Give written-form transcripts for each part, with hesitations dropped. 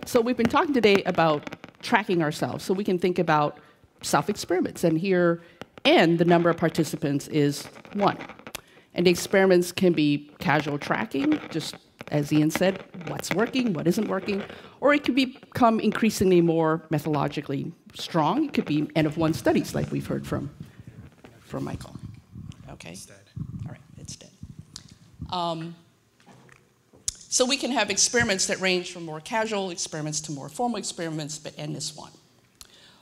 So we've been talking today about tracking ourselves, so we can think about self-experiments. And here, N, the number of participants, is 1. And the experiments can be casual tracking, just as Ian said, what's working, what isn't working, or it could become increasingly more methodologically strong. It could be N of 1 studies, like we've heard from Michael. Okay? It's dead. All right, it's dead. So we can have experiments that range from more casual experiments to more formal experiments, but N is 1.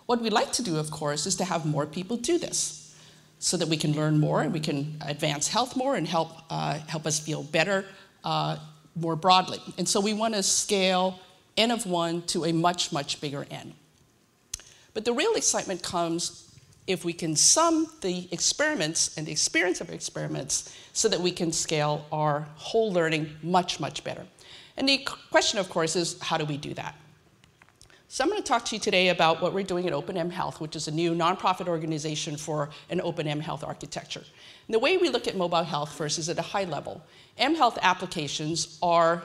What we'd like to do, of course, is to have more people do this so that we can learn more and we can advance health more and help us feel better more broadly. And so we want to scale N of 1 to a much, much bigger N. But the real excitement comes if we can sum the experiments and the experience of experiments so that we can scale our whole learning much, much better. And the question, of course, is how do we do that? So I'm going to talk to you today about what we're doing at OpenM Health, which is a new nonprofit organization for an OpenM Health architecture. And the way we look at mobile health first is at a high level. mHealth applications are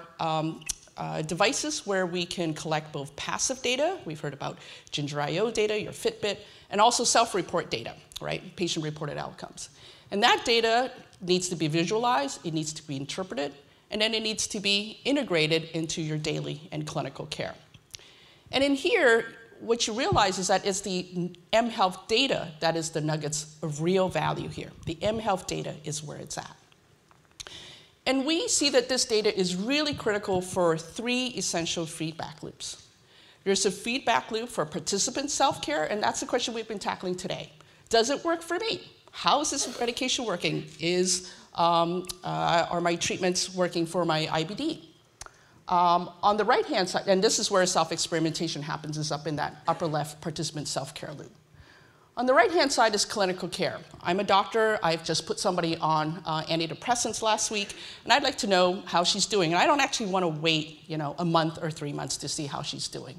devices where we can collect both passive data, we've heard about Ginger.io data, your Fitbit, and also self-report data, right? Patient-reported outcomes. And that data needs to be visualized, it needs to be interpreted, and then it needs to be integrated into your daily and clinical care. And in here, what you realize is that it's the mHealth data that is the nuggets of real value here. The mHealth data is where it's at. And we see that this data is really critical for 3 essential feedback loops. There's a feedback loop for participant self-care, and that's the question we've been tackling today. Does it work for me? How is this medication working? Are my treatments working for my IBD? On the right-hand side, and this is where self-experimentation happens, is up in that upper left participant self-care loop. On the right-hand side is clinical care. I'm a doctor. I've just put somebody on antidepressants last week, and I'd like to know how she's doing. And I don't actually want to wait, a month or 3 months to see how she's doing.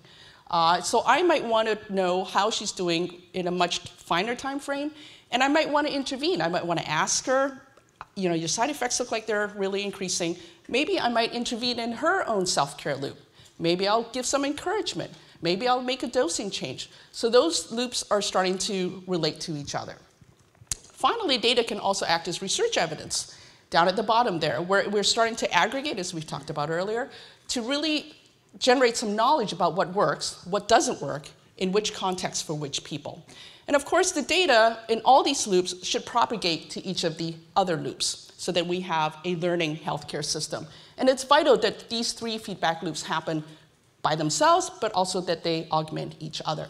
So I might want to know how she's doing in a much finer time frame, and I might want to intervene. I might want to ask her, your side effects look like they're really increasing. Maybe I might intervene in her own self-care loop. Maybe I'll give some encouragement. Maybe I'll make a dosing change. So those loops are starting to relate to each other. Finally, data can also act as research evidence. Down at the bottom there, where we're starting to aggregate, as we've talked about earlier, to really generate some knowledge about what works, what doesn't work, in which context for which people. And of course, the data in all these loops should propagate to each of the other loops so that we have a learning healthcare system. And it's vital that these 3 feedback loops happen by themselves, but also that they augment each other.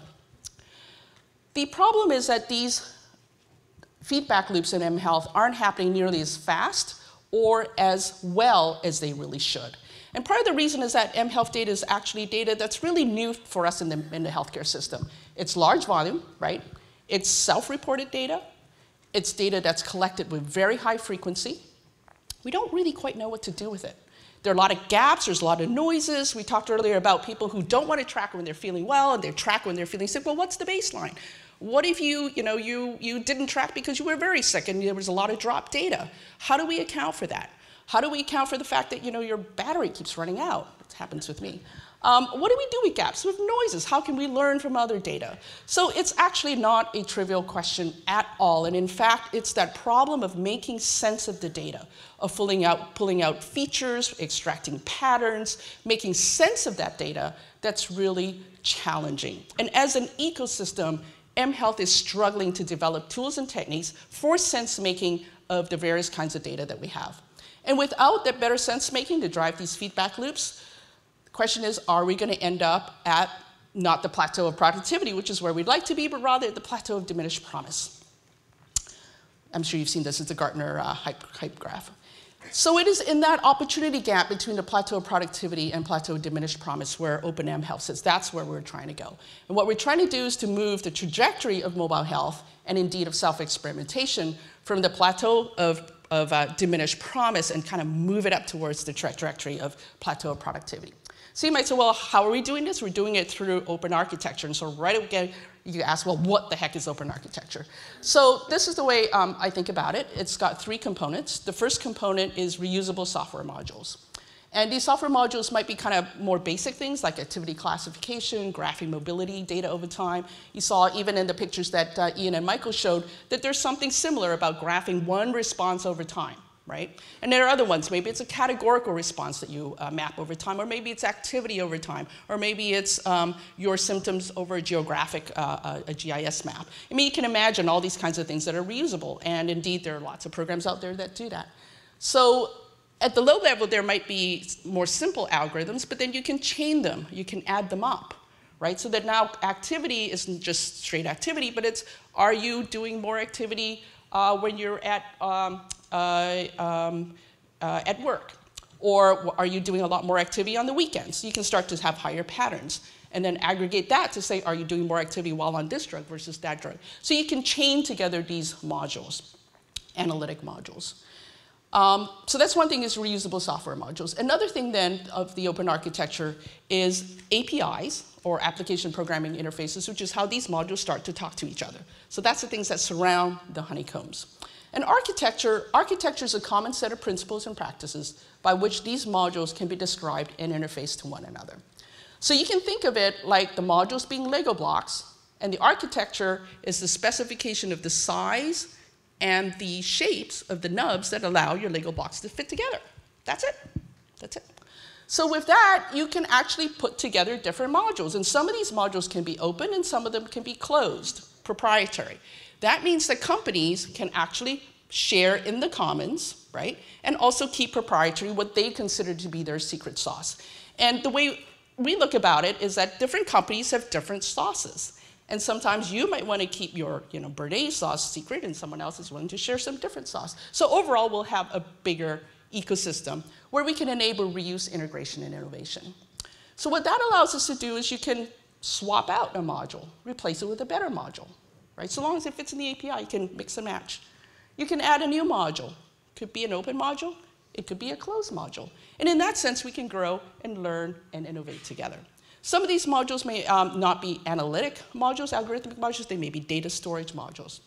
The problem is that these feedback loops in mHealth aren't happening nearly as fast or as well as they really should. And part of the reason is that mHealth data is actually data that's really new for us in the healthcare system. It's large volume, right? It's self-reported data. It's data that's collected with very high frequency. We don't really quite know what to do with it. There are a lot of gaps, there's a lot of noises. We talked earlier about people who don't want to track when they're feeling well, and they track when they're feeling sick. Well, what's the baseline? What if you didn't track because you were very sick and there was a lot of dropped data? How do we account for that? How do we account for the fact that your battery keeps running out? It happens with me. What do we do with gaps, with noises? How can we learn from other data? So it's actually not a trivial question at all. And in fact, it's that problem of making sense of the data, of pulling out features, extracting patterns, making sense of that data that's really challenging. And as an ecosystem, mHealth is struggling to develop tools and techniques for sense-making of the various kinds of data that we have. And without that better sense-making to drive these feedback loops, the question is, are we going to end up at not the plateau of productivity, which is where we'd like to be, but rather the plateau of diminished promise? I'm sure you've seen this as the Gartner hype graph. So it is in that opportunity gap between the plateau of productivity and plateau of diminished promise where OpenM Health says that's where we're trying to go. And what we're trying to do is to move the trajectory of mobile health, and indeed of self-experimentation, from the plateau of diminished promise and kind of move it up towards the trajectory of plateau of productivity. So you might say, well, how are we doing this? We're doing it through open architecture. And so right away, you ask, well, what the heck is open architecture? So this is the way I think about it. It's got 3 components. The first component is reusable software modules. And these software modules might be kind of more basic things like activity classification, graphing mobility data over time. You saw even in the pictures that Ian and Michael showed that there's something similar about graphing one response over time, right? And there are other ones. Maybe it's a categorical response that you map over time, or maybe it's activity over time, or maybe it's your symptoms over a geographic, a GIS map. I mean, you can imagine all these kinds of things that are reusable, and indeed there are lots of programs out there that do that. So at the low level, there might be more simple algorithms, but then you can chain them, you can add them up, right? So that now activity isn't just straight activity, but it's, are you doing more activity when you're at work? Or are you doing a lot more activity on the weekends? You can start to have higher patterns. And then aggregate that to say, are you doing more activity while on this drug versus that drug? So you can chain together these modules, analytic modules. So that's one thing, is reusable software modules. Another thing then of the open architecture is APIs, or application programming interfaces, which is how these modules start to talk to each other. So that's the things that surround the honeycombs. And architecture is a common set of principles and practices by which these modules can be described and interfaced to one another. So you can think of it like the modules being Lego blocks, and the architecture is the specification of the size and the shapes of the nubs that allow your Lego blocks to fit together. That's it. That's it. So with that, you can actually put together different modules. And some of these modules can be open, and some of them can be closed, proprietary. That means that companies can actually share in the commons, right? And also keep proprietary what they consider to be their secret sauce. And the way we look about it is that different companies have different sauces. And sometimes you might want to keep your Béarnaise sauce secret, and someone else is willing to share some different sauce. So overall, we'll have a bigger ecosystem where we can enable reuse, integration, and innovation. So what that allows us to do is you can swap out a module, replace it with a better module, right? So long as it fits in the API, you can mix and match. You can add a new module. It could be an open module. It could be a closed module. And in that sense, we can grow and learn and innovate together. Some of these modules may not be analytic modules, algorithmic modules. They may be data storage modules.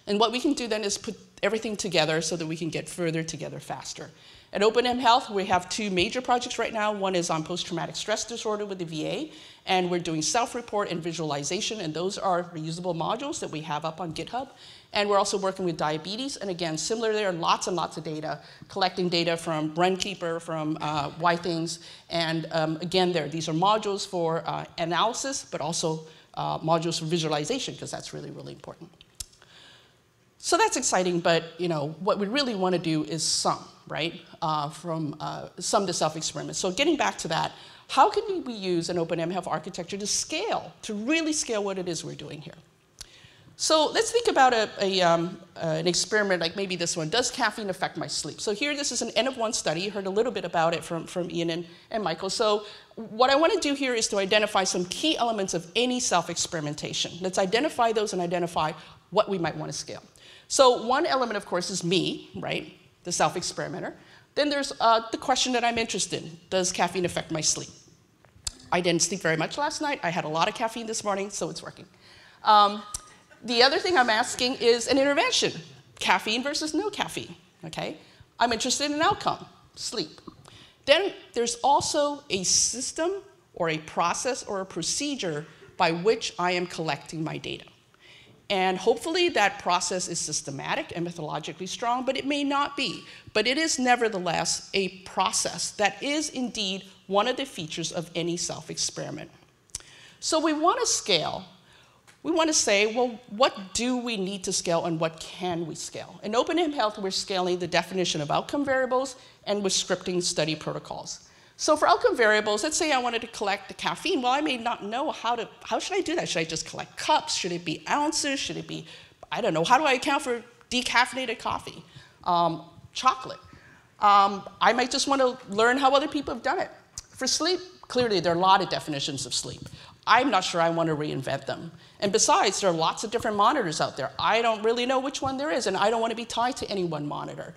And what we can do then is put everything together so that we can get further together faster. At O&M Health, we have two major projects right now. One is on post-traumatic stress disorder with the VA, and we're doing self-report and visualization, and those are reusable modules that we have up on GitHub. And we're also working with diabetes, and again, similar there, lots and lots of data, collecting data from Runkeeper, from YThings, and again these are modules for analysis, but also modules for visualization, because that's really, really important. So that's exciting, but what we really want to do is sum, right? From sum to self-experiment. So getting back to that, how can we use an open MHealth architecture to scale, to really scale what it is we're doing here? So let's think about an experiment like maybe this one. Does caffeine affect my sleep? So here, this is an N-of-1 study. You heard a little bit about it from Ian and Michael. So what I want to do here is to identify some key elements of any self-experimentation. Let's identify those and identify what we might want to scale. So one element, of course, is me, right? The self-experimenter. Then there's the question that I'm interested in. Does caffeine affect my sleep? I didn't sleep very much last night. I had a lot of caffeine this morning, so it's working. The other thing I'm asking is an intervention. Caffeine versus no caffeine, okay? I'm interested in an outcome, sleep. Then there's also a system or a process or a procedure by which I am collecting my data. And hopefully that process is systematic and methodologically strong, but it may not be. But it is nevertheless a process that is indeed one of the features of any self-experiment. So we want to scale. We want to say, well, what do we need to scale and what can we scale? In O&M Health, we're scaling the definition of outcome variables and we're scripting study protocols. So for outcome variables, let's say I wanted to collect the caffeine. Well, I may not know how should I do that? Should I just collect cups? Should it be ounces? Should it be, I don't know, how do I account for decaffeinated coffee? Chocolate. I might just want to learn how other people have done it. For sleep, clearly there are a lot of definitions of sleep. I'm not sure I want to reinvent them. And besides, there are lots of different monitors out there. I don't really know which one there is, and I don't want to be tied to any one monitor.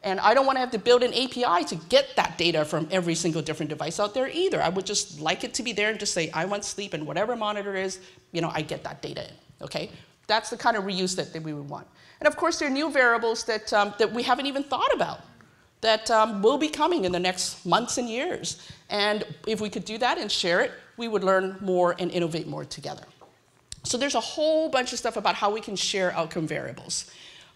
And I don't want to have to build an API to get that data from every single different device out there either. I would just like it to be there and just say, I want sleep, and whatever monitor is, I get that data in, okay? That's the kind of reuse that we would want. And of course, there are new variables that we haven't even thought about. that will be coming in the next months and years. And if we could do that and share it, we would learn more and innovate more together. So there's a whole bunch of stuff about how we can share outcome variables.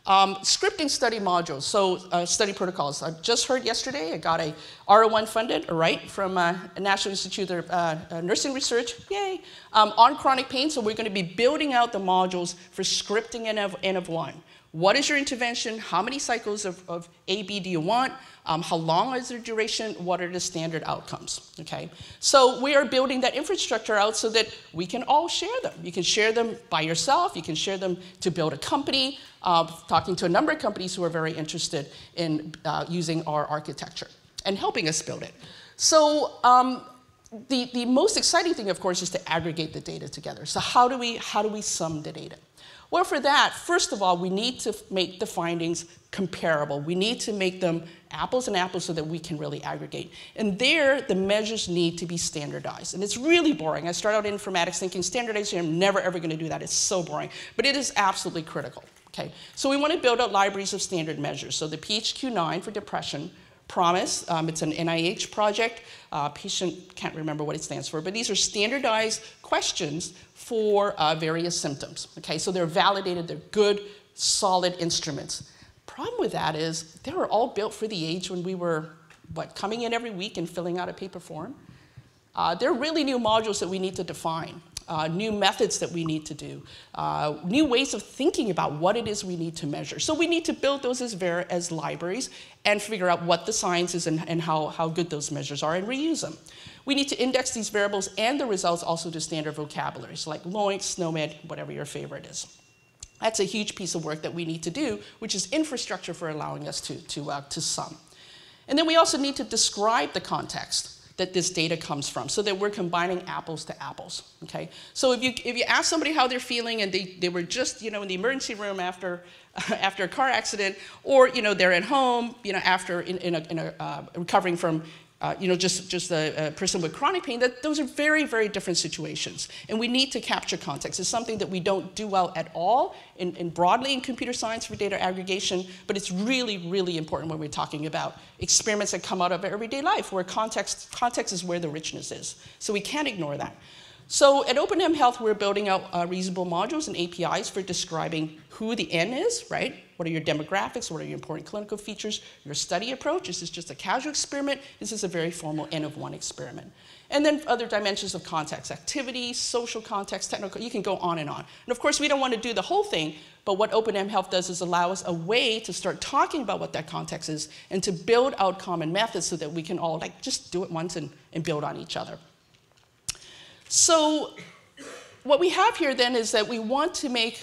Scripting study modules, so study protocols. I just heard yesterday, I got a R01 funded, from National Institute of Nursing Research, yay, on chronic pain. So we're going to be building out the modules for scripting N of 1. What is your intervention? How many cycles of AB do you want? How long is the duration? What are the standard outcomes? Okay, so we are building that infrastructure out so that we can all share them. You can share them by yourself. You can share them to build a company. Talking to a number of companies who are very interested in using our architecture and helping us build it. So the most exciting thing, of course, is to aggregate the data together. So how do we sum the data? Well, for that, first of all, we need to make the findings comparable. We need to make them apples and apples so that we can really aggregate. And there, the measures need to be standardized. And it's really boring. I started out in informatics thinking standardization, I'm never ever going to do that. It's so boring. But it is absolutely critical. Okay? So we want to build out libraries of standard measures. So the PHQ-9 for depression, PROMISE, it's an NIH project. Patient can't remember what it stands for, but these are standardized questions for various symptoms. Okay, so they're validated, they're good, solid instruments. Problem with that is they were all built for the age when we were, coming in every week and filling out a paper form. They're really new modules that we need to define. New methods that we need to do, new ways of thinking about what it is we need to measure. So we need to build those as libraries and figure out what the science is and how good those measures are and reuse them. We need to index these variables and the results also to standard vocabularies like LOINC, SNOMED, whatever your favorite is. That's a huge piece of work that we need to do, which is infrastructure for allowing us to sum. And then we also need to describe the context that this data comes from, so that we're combining apples to apples, okay? So if you ask somebody how they're feeling and they were just, in the emergency room after a car accident, or, they're at home, after recovering from, just a person with chronic pain, those are very, very different situations. And we need to capture context. It's something that we don't do well at all broadly in computer science for data aggregation, but it's really, really important when we're talking about experiments that come out of everyday life, where context is where the richness is. So we can't ignore that. So at OpenM Health, we're building out reusable modules and APIs for describing who the N is, right? What are your demographics? What are your important clinical features? Your study approach? Is this just a casual experiment? Is this a very formal N of 1 experiment? And then other dimensions of context, activity, social context, technical, you can go on. And of course, we don't want to do the whole thing, but what OpenM Health does is allow us a way to start talking about what that context is and to build out common methods so that we can all just do it once and build on each other. So what we have here then is that we want to make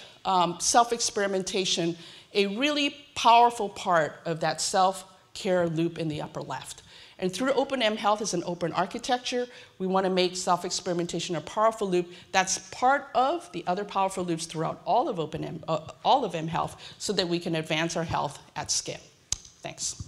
self-experimentation a really powerful part of that self-care loop in the upper left. And through OpenM Health as an open architecture, we want to make self-experimentation a powerful loop that's part of the other powerful loops throughout all of M Health so that we can advance our health at scale. Thanks.